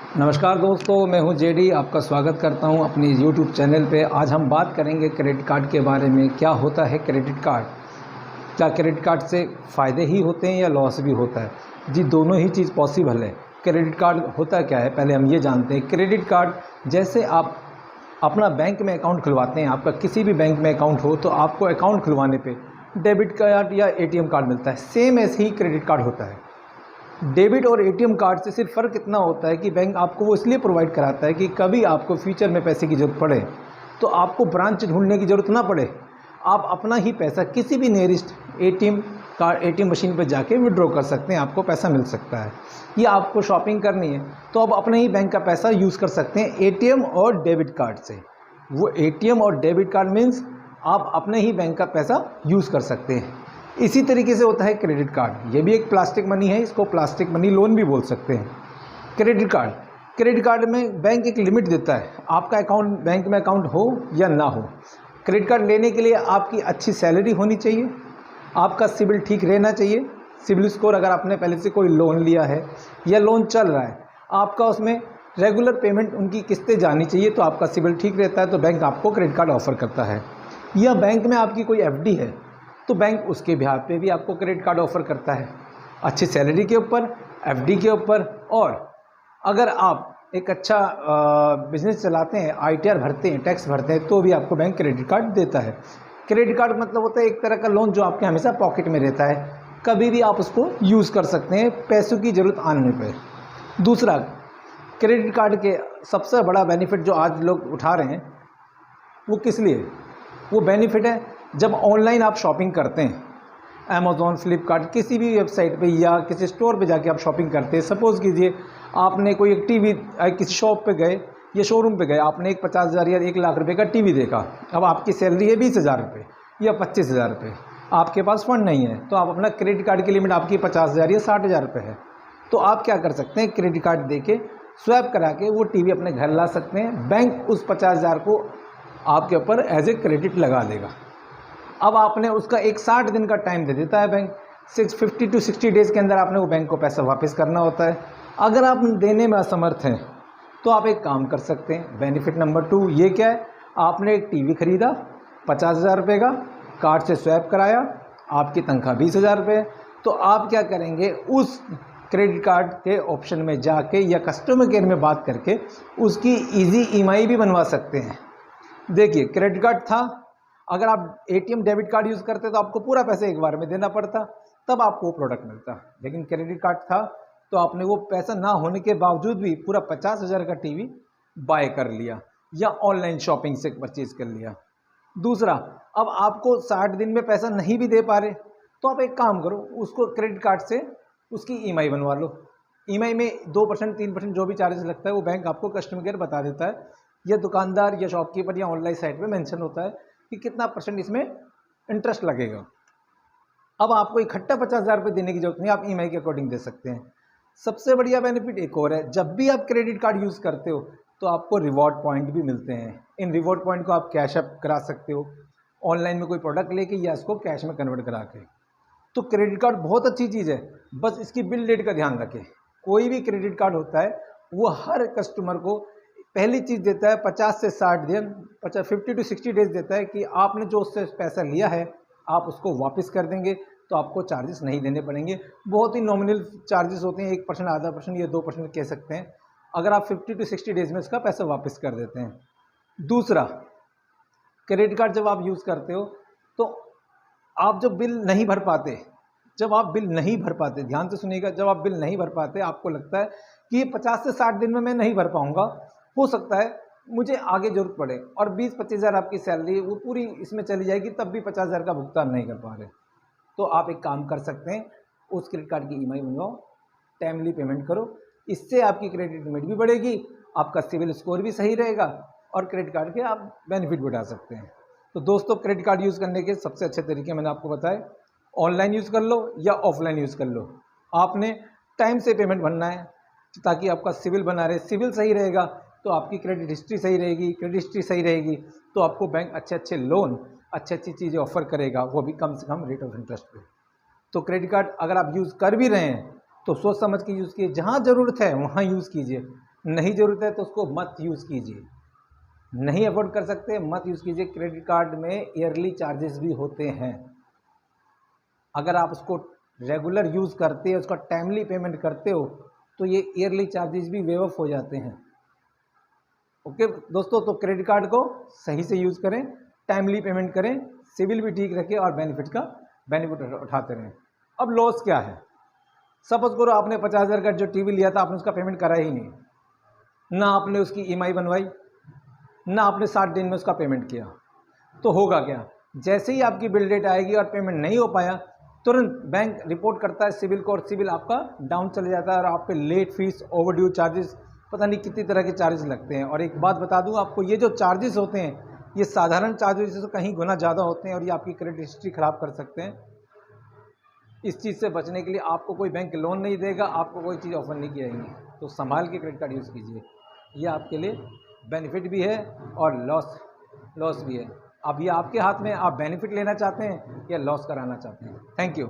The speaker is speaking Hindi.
नमस्कार दोस्तों, मैं हूं जेडी। आपका स्वागत करता हूं अपनी यूट्यूब चैनल पे। आज हम बात करेंगे क्रेडिट कार्ड के बारे में। क्या होता है क्रेडिट कार्ड? क्या क्रेडिट कार्ड से फ़ायदे ही होते हैं या लॉस भी होता है? जी, दोनों ही चीज़ पॉसिबल है। क्रेडिट कार्ड होता क्या है, पहले हम ये जानते हैं। क्रेडिट कार्ड जैसे आप अपना बैंक में अकाउंट खुलवाते हैं, आपका किसी भी बैंक में अकाउंट हो तो आपको अकाउंट खुलवाने पे डेबिट कार्ड या एटीएम कार्ड मिलता है। सेम ऐसे ही क्रेडिट कार्ड होता है। डेबिट और एटीएम कार्ड से सिर्फ फ़र्क इतना होता है कि बैंक आपको वो इसलिए प्रोवाइड कराता है कि कभी आपको फ्यूचर में पैसे की ज़रूरत पड़े तो आपको ब्रांच ढूंढने की ज़रूरत ना पड़े। आप अपना ही पैसा किसी भी नियरेस्ट एटीएम मशीन पर जाके विड्रॉ कर सकते हैं, आपको पैसा मिल सकता है। या आपको शॉपिंग करनी है तो आप अपने ही बैंक का पैसा यूज़ कर सकते हैं एटीएम और डेबिट कार्ड से। वो एटीएम और डेबिट कार्ड मीन्स आप अपने ही बैंक का पैसा यूज़ कर सकते हैं। इसी तरीके से होता है क्रेडिट कार्ड। ये भी एक प्लास्टिक मनी है, इसको प्लास्टिक मनी लोन भी बोल सकते हैं। क्रेडिट कार्ड में बैंक एक लिमिट देता है, आपका अकाउंट बैंक में अकाउंट हो या ना हो। क्रेडिट कार्ड लेने के लिए आपकी अच्छी सैलरी होनी चाहिए, आपका सिबिल ठीक रहना चाहिए। सिबिल स्कोर, अगर आपने पहले से कोई लोन लिया है या लोन चल रहा है, आपका उसमें रेगुलर पेमेंट उनकी किस्तें जानी चाहिए, तो आपका सिबिल ठीक रहता है तो बैंक आपको क्रेडिट कार्ड ऑफर करता है। या बैंक में आपकी कोई एफडी है तो बैंक उसके ब्याह पे भी आपको क्रेडिट कार्ड ऑफ़र करता है, अच्छी सैलरी के ऊपर, एफडी के ऊपर। और अगर आप एक अच्छा बिजनेस चलाते हैं, आईटीआर भरते हैं, टैक्स भरते हैं, तो भी आपको बैंक क्रेडिट कार्ड देता है। क्रेडिट कार्ड मतलब होता है एक तरह का लोन जो आपके हमेशा पॉकेट में रहता है, कभी भी आप उसको यूज़ कर सकते हैं पैसों की ज़रूरत आने पर। दूसरा, क्रेडिट कार्ड के सबसे बड़ा बेनिफिट जो आज लोग उठा रहे हैं वो किस लिए? वो बेनिफिट है जब ऑनलाइन आप शॉपिंग करते हैं, अमेज़ॉन, फ्लिपकार्ट, किसी भी वेबसाइट पे या किसी स्टोर पे जाके आप शॉपिंग करते हैं। सपोज़ कीजिए आपने कोई एक टीवी किसी शॉप पे गए या शोरूम पे गए, आपने एक 50,000 या 1 लाख रुपए का टीवी देखा। अब आपकी सैलरी है 20,000 रुपये या 25,000 रुपये, आपके पास फंड नहीं है तो आप अपना क्रेडिट कार्ड की लिमिट आपकी 50,000 या 60,000 रुपये है, तो आप क्या कर सकते हैं, क्रेडिट कार्ड दे के स्वैप करा के वो टीवी अपने घर ला सकते हैं। बैंक उस 50,000 को आपके ऊपर एज ए क्रेडिट लगा देगा। अब आपने उसका एक 60 दिन का टाइम दे देता है बैंक, 650 to 60 डेज़ के अंदर आपने वो बैंक को पैसा वापस करना होता है। अगर आप देने में असमर्थ हैं तो आप एक काम कर सकते हैं। बेनिफिट नंबर 2 ये क्या है, आपने एक टीवी खरीदा 50,000 रुपये का, कार्ड से स्वैप कराया, आपकी तनख्वाह 20,000 रुपये, तो आप क्या करेंगे, उस क्रेडिट कार्ड के ऑप्शन में जाके या कस्टमर केयर में बात करके उसकी ईजी ईएमआई भी बनवा सकते हैं। देखिए, क्रेडिट कार्ड था, अगर आप एटीएम डेबिट कार्ड यूज़ करते तो आपको पूरा पैसा एक बार में देना पड़ता, तब आपको वो प्रोडक्ट मिलता। लेकिन क्रेडिट कार्ड था तो आपने वो पैसा ना होने के बावजूद भी पूरा 50,000 का टीवी बाय कर लिया या ऑनलाइन शॉपिंग से परचेज कर लिया। दूसरा, अब आपको 60 दिन में पैसा नहीं भी दे पा रहे तो आप एक काम करो, उसको क्रेडिट कार्ड से उसकी ईएमआई बनवा लो। ईएमआई में 2% 3% जो भी चार्जेस लगता है वो बैंक आपको कस्टमर केयर बता देता है, या दुकानदार या शॉपकीपर या ऑनलाइन साइट पे मेंशन होता है कि कितना % इसमें इंटरेस्ट लगेगा। अब आपको इकट्ठा 50,000 रुपये देने की जरूरत नहीं, आप ईएमआई के अकॉर्डिंग दे सकते हैं। सबसे बढ़िया बेनिफिट एक और है, जब भी आप क्रेडिट कार्ड यूज़ करते हो तो आपको रिवॉर्ड पॉइंट भी मिलते हैं। इन रिवॉर्ड पॉइंट को आप कैश अप करा सकते हो ऑनलाइन में कोई प्रोडक्ट लेके, या इसको कैश में कन्वर्ट करा के। तो क्रेडिट कार्ड बहुत अच्छी चीज़ है, बस इसकी बिल डेट का ध्यान रखें। कोई भी क्रेडिट कार्ड होता है वो हर कस्टमर को पहली चीज़ देता है 50 से 60 दिन, 50 to 60 डेज़ देता है कि आपने जो उससे पैसा लिया है आप उसको वापस कर देंगे, तो आपको चार्जेस नहीं देने पड़ेंगे। बहुत ही नॉमिनल चार्जेस होते हैं, 1%, आधा % या 2% कह सकते हैं, अगर आप 50 to 60 डेज़ में इसका पैसा वापस कर देते हैं। दूसरा, क्रेडिट कार्ड जब आप यूज़ करते हो तो आप जब बिल नहीं भर पाते, ध्यान से सुनिएगा, जब आप बिल नहीं भर पाते, आपको लगता है कि ये 50 से 60 दिन में मैं नहीं भर पाऊंगा, हो सकता है मुझे आगे जरूरत पड़े, और 20-25 हज़ार आपकी सैलरी वो पूरी इसमें चली जाएगी, तब भी 50,000 का भुगतान नहीं कर पा रहे, तो आप एक काम कर सकते हैं, उस क्रेडिट कार्ड की ईएमआई बनवाओ, टाइमली पेमेंट करो। इससे आपकी क्रेडिट लिमिट भी बढ़ेगी, आपका सिविल स्कोर भी सही रहेगा, और क्रेडिट कार्ड के आप बेनिफिट बढ़ा सकते हैं। तो दोस्तों, क्रेडिट कार्ड यूज़ करने के सबसे अच्छे तरीके मैंने आपको बताए। ऑनलाइन यूज़ कर लो या ऑफलाइन यूज़ कर लो, आपने टाइम से पेमेंट भरना है ताकि आपका सिविल बना रहे। सिविल सही रहेगा तो आपकी क्रेडिट हिस्ट्री सही रहेगी, तो आपको बैंक अच्छे लोन, अच्छी चीज़ें ऑफर करेगा, वो भी कम से कम रेट ऑफ इंटरेस्ट पे। तो क्रेडिट कार्ड अगर आप यूज़ कर भी रहे हैं तो सोच समझ के यूज़ कीजिए, जहाँ ज़रूरत है वहाँ यूज़ कीजिए। नहीं ज़रूरत है तो उसको मत यूज़ कीजिए। नहीं अफोर्ड कर सकते मत यूज़ कीजिए। क्रेडिट कार्ड में ईयरली चार्जेस भी होते हैं। अगर आप उसको रेगुलर यूज़ करते हो, उसका टाइमली पेमेंट करते हो, तो ये ईयरली चार्जेस भी वेव ऑफ हो जाते हैं। ओके दोस्तों, तो क्रेडिट कार्ड को सही से यूज़ करें, टाइमली पेमेंट करें, सिविल भी ठीक रखें और बेनिफिट उठाते रहें। अब लॉस क्या है? सपोज करो आपने 50,000 का जो टीवी लिया था, आपने उसका पेमेंट करा ही नहीं, ना आपने उसकी ईएमआई बनवाई, ना आपने 60 दिन में उसका पेमेंट किया, तो होगा क्या? जैसे ही आपकी बिल डेट आएगी और पेमेंट नहीं हो पाया, तुरंत बैंक रिपोर्ट करता है सिविल को और सिविल आपका डाउन चले जाता है और आप पे लेट फीस, ओवरड्यू चार्जेस, पता नहीं कितनी तरह के चार्जेस लगते हैं। और एक बात बता दूं आपको, ये जो चार्जेस होते हैं ये साधारण चार्जेस से कहीं गुना ज़्यादा होते हैं और ये आपकी क्रेडिट हिस्ट्री ख़राब कर सकते हैं। इस चीज़ से बचने के लिए आपको कोई बैंक लोन नहीं देगा, आपको कोई चीज़ ऑफर नहीं की जाएगी, तो संभाल के क्रेडिट कार्ड यूज़ कीजिए। ये आपके लिए बेनिफिट भी है और लॉस भी है। अब ये आपके हाथ में, आप बेनिफिट लेना चाहते हैं या लॉस कराना चाहते हैं। Thank you.